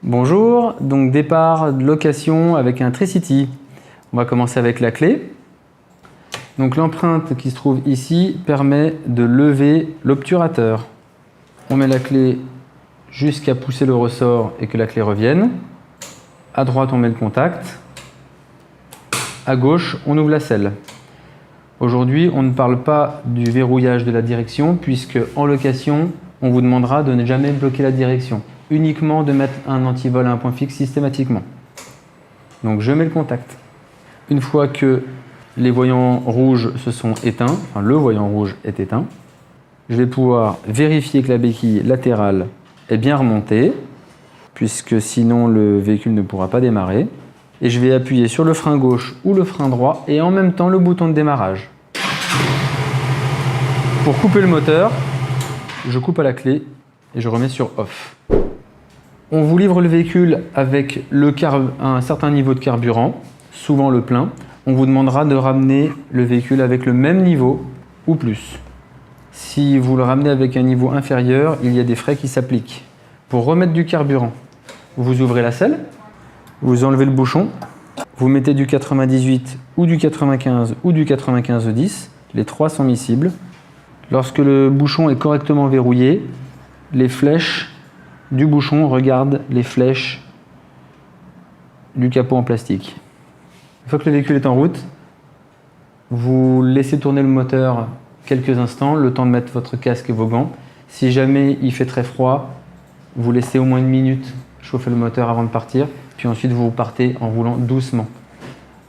Bonjour, donc départ de location avec un Tricity. On va commencer avec la clé. Donc l'empreinte qui se trouve ici permet de lever l'obturateur. On met la clé jusqu'à pousser le ressort et que la clé revienne. À droite, on met le contact. À gauche, on ouvre la selle. Aujourd'hui, on ne parle pas du verrouillage de la direction puisque en location, on vous demandera de ne jamais bloquer la direction. Uniquement de mettre un antivol à un point fixe systématiquement. Donc je mets le contact. Une fois que les voyants rouges se sont éteints, enfin le voyant rouge est éteint, je vais pouvoir vérifier que la béquille latérale est bien remontée, puisque sinon le véhicule ne pourra pas démarrer. Et je vais appuyer sur le frein gauche ou le frein droit et en même temps le bouton de démarrage. Pour couper le moteur, je coupe à la clé et je remets sur off. On vous livre le véhicule avec un certain niveau de carburant, souvent le plein. On vous demandera de ramener le véhicule avec le même niveau ou plus. Si vous le ramenez avec un niveau inférieur, il y a des frais qui s'appliquent. Pour remettre du carburant, vous ouvrez la selle, vous enlevez le bouchon, vous mettez du 98 ou du 95 ou du 95-10, les trois sont miscibles. Lorsque le bouchon est correctement verrouillé, les flèches du bouchon regardent les flèches du capot en plastique. Une fois que le véhicule est en route, vous laissez tourner le moteur quelques instants, le temps de mettre votre casque et vos gants. Si jamais il fait très froid, vous laissez au moins une minute chauffer le moteur avant de partir, puis ensuite vous partez en roulant doucement.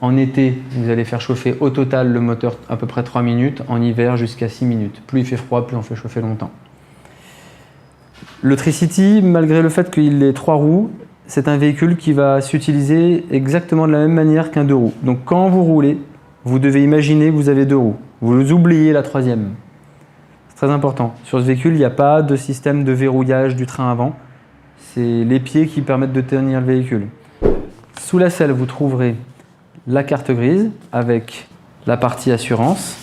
En été, vous allez faire chauffer au total le moteur à peu près 3 minutes, en hiver jusqu'à 6 minutes. Plus il fait froid, plus on fait chauffer longtemps. Le Tricity, malgré le fait qu'il ait 3 roues, c'est un véhicule qui va s'utiliser exactement de la même manière qu'un 2 roues. Donc quand vous roulez, vous devez imaginer que vous avez 2 roues. Vous oubliez la 3e. C'est très important. Sur ce véhicule, il n'y a pas de système de verrouillage du train avant. C'est les pieds qui permettent de tenir le véhicule. Sous la selle, vous trouverez la carte grise avec la partie assurance.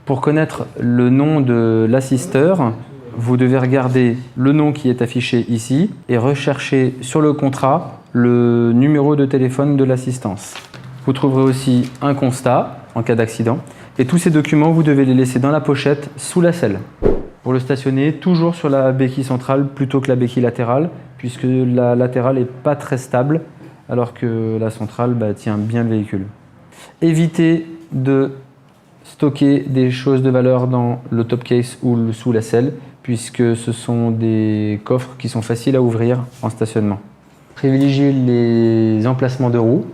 Pour connaître le nom de l'assisteur, vous devez regarder le nom qui est affiché ici et rechercher sur le contrat le numéro de téléphone de l'assistance. Vous trouverez aussi un constat en cas d'accident et tous ces documents, vous devez les laisser dans la pochette sous la selle. Pour le stationner, toujours sur la béquille centrale plutôt que la béquille latérale puisque la latérale n'est pas très stable alors que la centrale tient bien le véhicule. Évitez de stocker des choses de valeur dans le top case ou sous la selle puisque ce sont des coffres qui sont faciles à ouvrir en stationnement. Privilégiez les emplacements de roues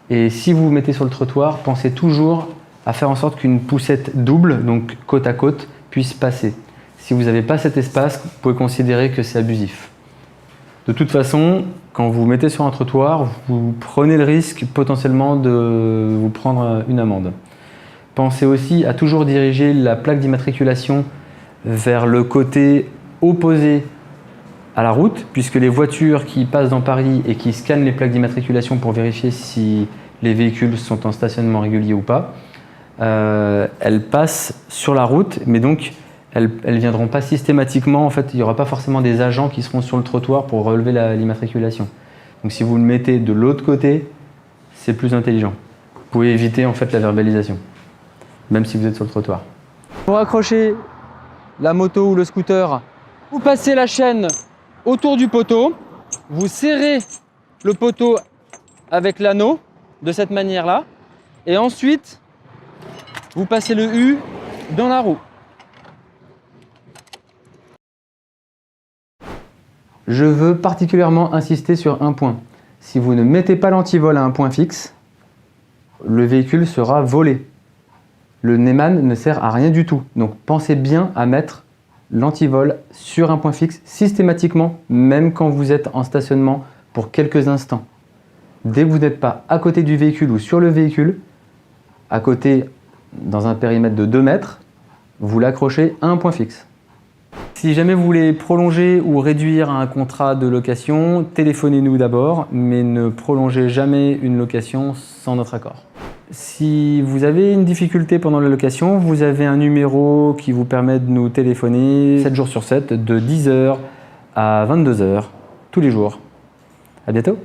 et si vous vous mettez sur le trottoir, pensez toujours à faire en sorte qu'une poussette double, donc côte à côte, puisse passer. Si vous n'avez pas cet espace, vous pouvez considérer que c'est abusif. De toute façon, quand vous vous mettez sur un trottoir, vous prenez le risque potentiellement de vous prendre une amende. Pensez aussi à toujours diriger la plaque d'immatriculation vers le côté opposé à la route, puisque les voitures qui passent dans Paris et qui scannent les plaques d'immatriculation pour vérifier si les véhicules sont en stationnement régulier ou pas, elles passent sur la route, mais donc elles ne viendront pas systématiquement. En fait, il n'y aura pas forcément des agents qui seront sur le trottoir pour relever l'immatriculation. Donc si vous le mettez de l'autre côté, c'est plus intelligent. Vous pouvez éviter en fait la verbalisation, même si vous êtes sur le trottoir. Pour accrocher la moto ou le scooter, vous passez la chaîne autour du poteau, vous serrez le poteau avec l'anneau de cette manière-là, et ensuite vous passez le U dans la roue. Je veux particulièrement insister sur un point. Si vous ne mettez pas l'antivol à un point fixe, le véhicule sera volé. Le Neyman ne sert à rien du tout. Donc pensez bien à mettre l'antivol sur un point fixe systématiquement, même quand vous êtes en stationnement pour quelques instants. Dès que vous n'êtes pas à côté du véhicule ou sur le véhicule, à côté dans un périmètre de 2 mètres, vous l'accrochez à un point fixe. Si jamais vous voulez prolonger ou réduire un contrat de location, téléphonez-nous d'abord, mais ne prolongez jamais une location sans notre accord. Si vous avez une difficulté pendant la location, vous avez un numéro qui vous permet de nous téléphoner 7 jours sur 7, de 10 h à 22 h, tous les jours. À bientôt.